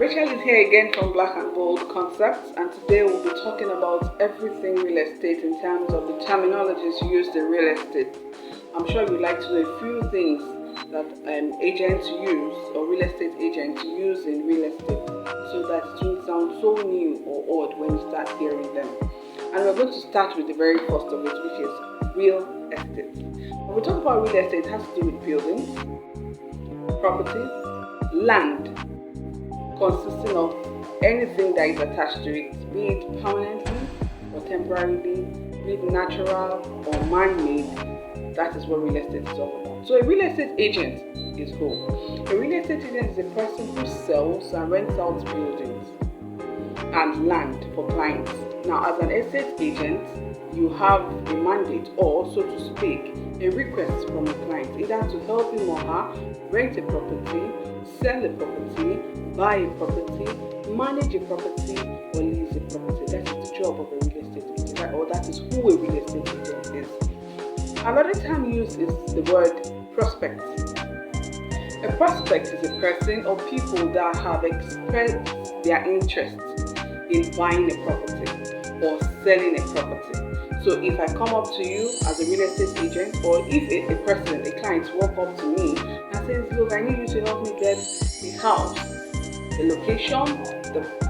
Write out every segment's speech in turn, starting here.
Rachel is here again from Black and Bold Concepts, and today we'll be talking about everything real estate in terms of the terminologies used in real estate. I'm sure you'd like to know a few things that agents use or real estate agents use in real estate so that it won't sound so new or odd when you start hearing them. And we're going to start with the very first of it, which is real estate. When we talk about real estate, it has to do with buildings, property, land, consisting of anything that is attached to it, be it permanently or temporarily, be it natural or man-made. That is what real estate is all about. So a real estate agent is who? A real estate agent is a person who sells and rents out buildings and land for clients. Now, as an estate agent, you have a mandate, or so to speak, a request from a client, either to help him or her rent a property, sell a property, buy a property, manage a property, or lease a property. That is the job of a real estate agent, right? Or that is who a real estate agent is. Another term used is the word prospect. A prospect is a person or people that have expressed their interest in buying a property or selling a property. So if I come up to you as a real estate agent, or if a person, a client, walk up to me and says, look, I need you to help me get the house, the location,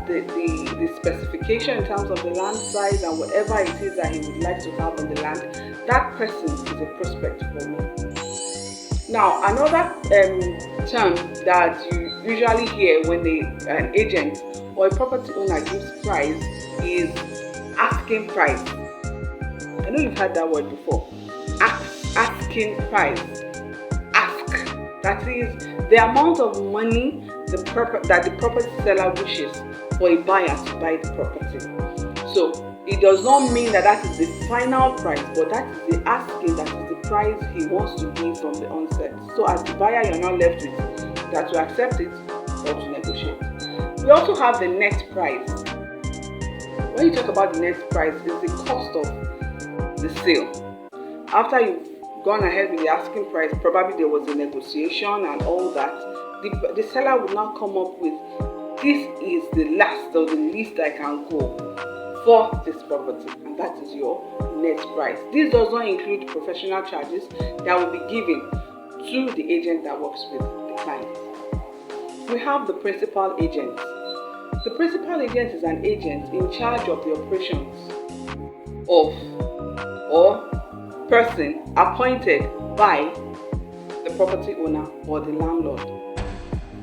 the specification in terms of the land size and whatever it is that he would like to have on the land, that person is a prospect for me. Now, another term that you usually hear when an agent or a property owner gives price is asking price. I know you've heard that word before. Asking price. Ask. That is the amount of money that the property seller wishes for a buyer to buy the property. So it does not mean that is the final price, but that is the asking, that is the price he wants to give from the onset. So as the buyer, you're now left with that to accept it or to negotiate. We also have the net price. When you talk about the net price, it's the cost of the sale. After you've gone ahead with the asking price, probably there was a negotiation and all that, the seller will now come up with, this is the last or the least I can go for this property, and that is your net price. This does not include professional charges that will be given to the agent that works with the client. We have the principal agent. The principal agent is an agent in charge of the operations of or person appointed by the property owner or the landlord.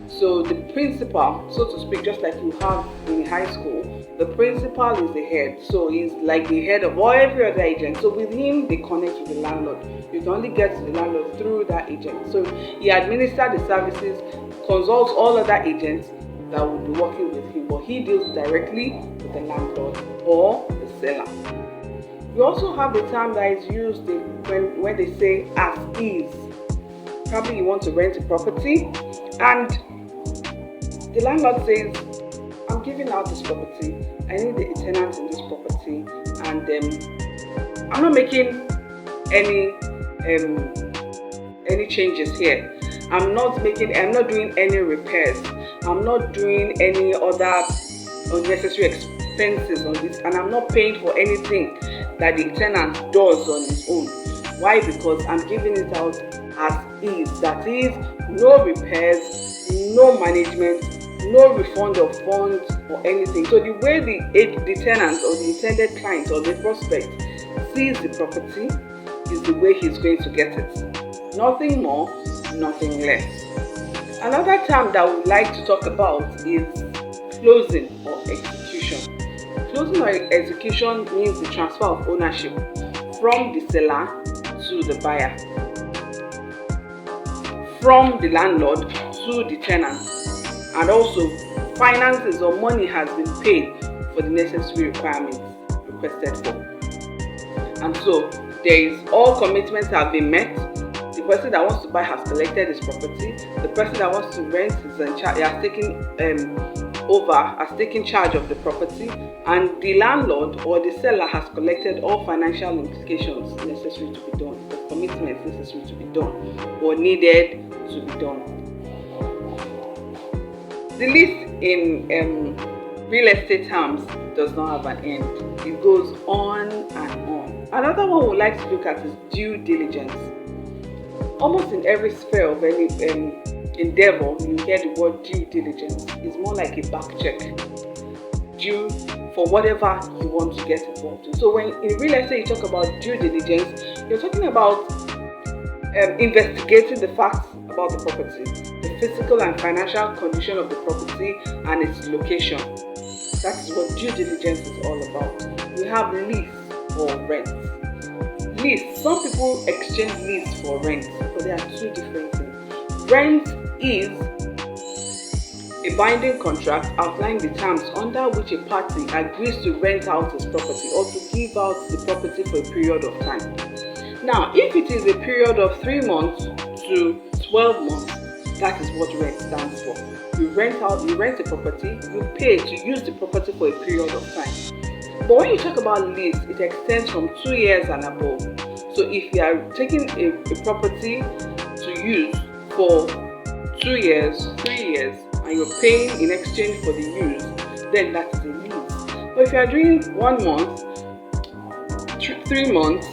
So the principal, so to speak, just like you have in high school, the principal is the head. So he's like the head of every other agent. So with him, they connect with the landlord. You can only get to the landlord through that agent. So he administers the services, consults all other agents that will be working with him, but he deals directly with the landlord or the seller. We also have the term that is used when they say as is. Probably you want to rent a property and the landlord says, I'm giving out this property, I need a tenant in this property, and I'm not making any changes here. I'm not doing any repairs. I'm not doing any other unnecessary expenses on this, and I'm not paying for anything that the tenant does on his own. Why? Because I'm giving it out as is. That is, no repairs, no management, no refund of funds or anything. So the way the tenant or the intended client or the prospect sees the property is the way he's going to get it. Nothing more, nothing less. Another term that we would like to talk about is closing or execution. Closing or execution means the transfer of ownership from the seller to the buyer, from the landlord to the tenant, and also finances or money has been paid for the necessary requirements requested for. And so all commitments have been met. The person that wants to buy has collected his property. The person that wants to rent has taken charge of the property, and the landlord or the seller has collected all financial implications necessary to be done, the commitments necessary to be done or needed to be done. The list in real estate terms does not have an end. It goes on and on. Another one we like to look at is due diligence. Almost in every sphere of any endeavor, you hear the word due diligence. It's more like a back check. Due for whatever you want to get involved in. So when in real estate you talk about due diligence, you're talking about investigating the facts about the property, the physical and financial condition of the property and its location. That is what due diligence is all about. We have lease or rent. Lease. Some people exchange lease for rent, but they are two different things. Rent is a binding contract outlining the terms under which a party agrees to rent out his property or to give out the property for a period of time. Now, if it is a period of 3 months to 12 months, that is what rent stands for. You rent a property, you pay to use the property for a period of time. But when you talk about lease, it extends from 2 years and above. So if you are taking a property to use for 2 years, 3 years, and you're paying in exchange for the use, then that is a lease. But if you are doing 1 month, 3 months,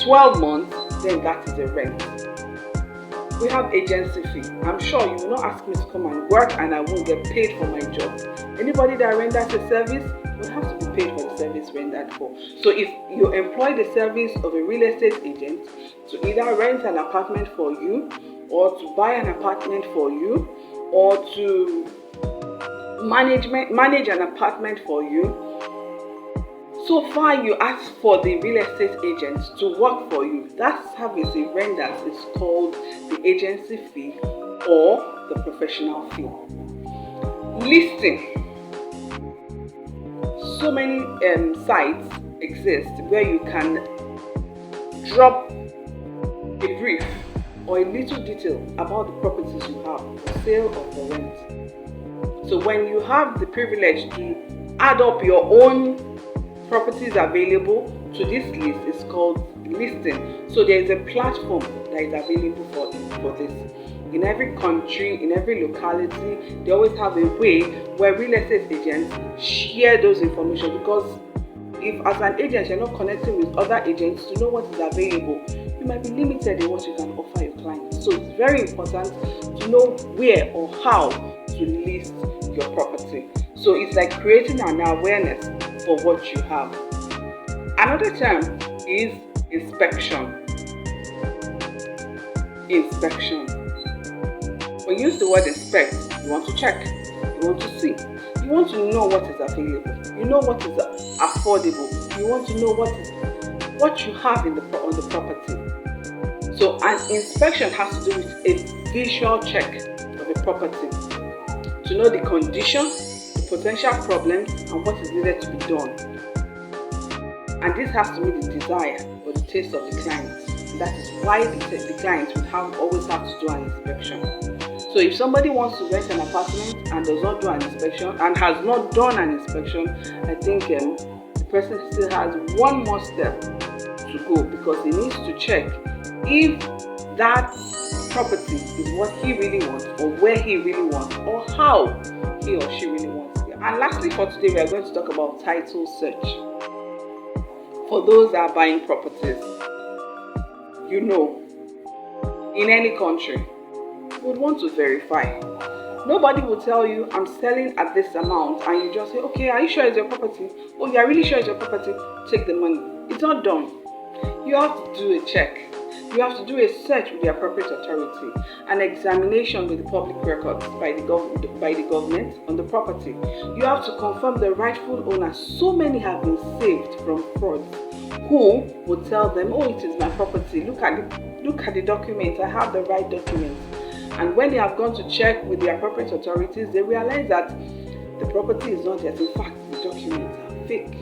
12 months, then that is a rent. We have agency fee. I'm sure you will not ask me to come and work and I won't get paid for my job. Anybody that renders a service will have to be paid for the service rendered for. So if you employ the service of a real estate agent to either rent an apartment for you, or to buy an apartment for you, or to manage an apartment for you, so far you ask for the real estate agent to work for you. That service he renders is called the agency fee or the professional fee. Listing. So many sites exist where you can drop a brief or a little detail about the properties you have for sale or for rent. So when you have the privilege to add up your own properties available to this list, is called listing. So there is a platform that is available for this. In every country, in every locality, they always have a way where real estate agents share those information, because if as an agent you're not connecting with other agents to know what is available, you might be limited in what you can offer your clients. So it's very important to know where or how to list your property. So it's like creating an awareness for what you have. Another term is inspection. Inspection. When you use the word inspect, you want to check, you want to see, you want to know what is available, you know what is affordable, you want to know what you have on the property. So an inspection has to do with a visual check of a property to know the condition, the potential problems, and what is needed to be done. And this has to meet the desire or the taste of the client. That is why the client would always have to do an inspection. So if somebody wants to rent an apartment and does not do an inspection and has not done an inspection, I think the person still has one more step to go, because he needs to check if that property is what he really wants, or where he really wants, or how he or she really wants it. And lastly for today, we are going to talk about title search. For those that are buying properties, you know, in any country, you would want to verify. Nobody will tell you, I'm selling at this amount, and you just say, okay, are you sure it's your property? Oh, you are really sure it's your property? Take the money. It's not done. You have to do a check. You have to do a search with the appropriate authority, an examination with the public records by the government on the property. You have to confirm the rightful owner. So many have been saved from frauds who will tell them, oh, it is my property. Look at the documents. I have the right documents. And when they have gone to check with the appropriate authorities, they realize that the property is not theirs. In fact, the documents are fake.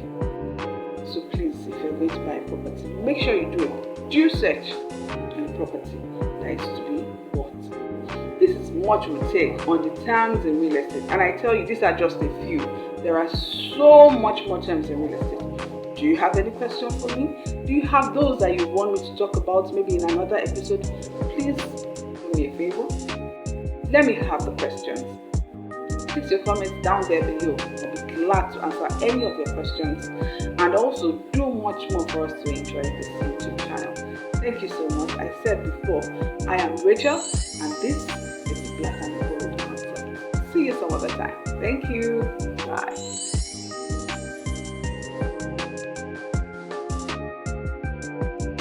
So please, if you're going to buy a property, make sure you do a due search on the property that is to be bought. This is much we take on the terms in real estate. And I tell you, these are just a few. There are so much more terms in real estate. Do you have any question for me? Do you have those that you want me to talk about maybe in another episode? Please do me a favor. Let me have the questions. Place your comments down there below. I'll be glad to answer any of your questions and also do much more for us to enjoy this YouTube channel. Thank you so much. I said before, I am Rachel and this is Black and Gold Concept. See you some other time. Thank you. Bye.